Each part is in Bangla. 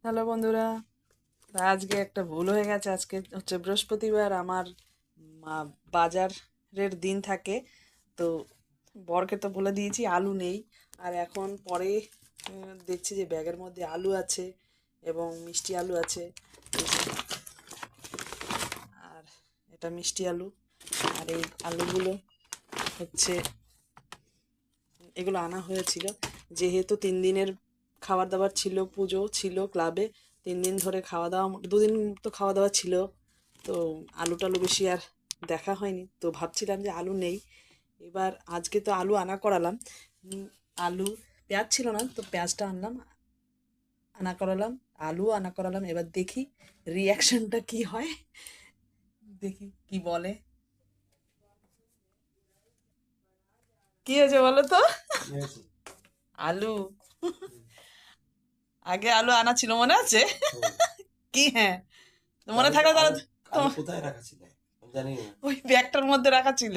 হ্যালো বন্ধুরা, আজকে একটা ভুল হয়ে গেছে। আজকে হচ্ছে বৃহস্পতিবার, আমার বাজারের দিন থাকে। তো বরকে তো বলে দিয়েছি আলু নেই। আর এখন পরে দেখছি যে ব্যাগের মধ্যে আলু আছে এবং মিষ্টি আলু আছে। এই যে, আর এটা মিষ্টি আলু। আর এই আলুগুলো হচ্ছে, এগুলো আনা হয়েছিল যেহেতু 3 দিনের খাবার দাবার ছিল, পুজো ছিল ক্লাবে। 3 দিন ধরে খাওয়া দাওয়া, 2 দিন তো খাওয়া দাওয়া ছিল। তো আলু টালু বেশি আর দেখা হয়নি, তো ভাবছিলাম যে আলু নেই। এবার আজকে তো আলু আনা করালাম। আলু, পেঁয়াজ ছিল না, তো পেঁয়াজটা আনলাম, আনা করালাম, আলু আনা করালাম। এবার দেখি রিয়াকশনটা কি হয়, দেখি কি বলে। কি হয়েছে বলো তো? আলু, আগে আলু আনা ছিল মনে আছে? কি? হ্যাঁ, মনে থাকলে তাহলে কোথায় রাখা ছিল জানি না। ওই ব্যাগটার মধ্যে রাখা ছিল,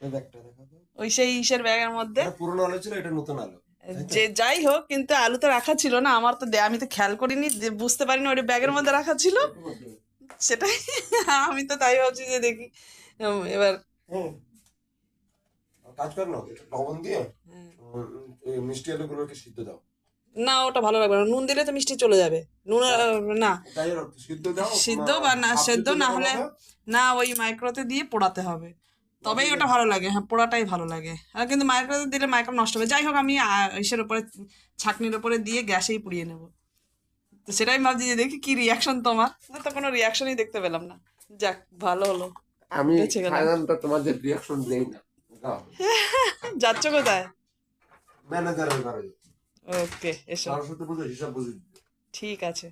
ওই ব্যাগটা দেখাবো। ওই সেই ইসের ব্যাগের মধ্যে। এটা পুরনো আলো ছিল, এটা নতুন আলো, তাই তো? যে যাই হোক, কিন্তু আলু তো রাখা ছিল না। আমার তো আমি তো খেয়াল করিনি, বুঝতে পারিনি ওই ব্যাগের মধ্যে রাখা ছিল সেটাই। আমি তো তাই ভাবছি যে দেখি। এবার হুম, কাজ কর না, একটু লবণ দিয়ে এই মিষ্টি আলুগুলোকে সিদ্ধ দাও। না, ওটা ভালো লাগবে না, নুন দিলে তো মিষ্টি চলে যাবে। নুন না, তাই সিদ্ধ দাও, সিদ্ধ বা না হাফ সেদ্ধ সিদ্ধ না যখন হলে হবে, না, ওই মাইক্রোতে দিয়ে পোড়াতে হবে, তবেই মাটিতে ওটা ভালো লাগে। হ্যাঁ, পোড়াটাই ভালো লাগে। আর কিন্তু মাইক্রোতে দিলে মাইক্রো নষ্ট হবে। যাই হোক, আমি ইসের উপরে, ছাঁকনির উপরে দিয়ে গ্যাসেই পুড়িয়ে নেব। তো সেটাই ভাবছি যে দেখি কি রিয়াকশন তোমার। তো কোনো রিয়াকশনই দেখতে পেলাম না। যাক, ভালো হলো, আমি বেঁচে গেলাম। সাধারণত তোমাদের রিয়াকশন দেই না। যাচ্ছ কোথায়? ম্যানেজারের ঘরে ওকে, এসো। সরস্বতী পুজো হিসাব বুঝে দিতে। ঠিক আছে।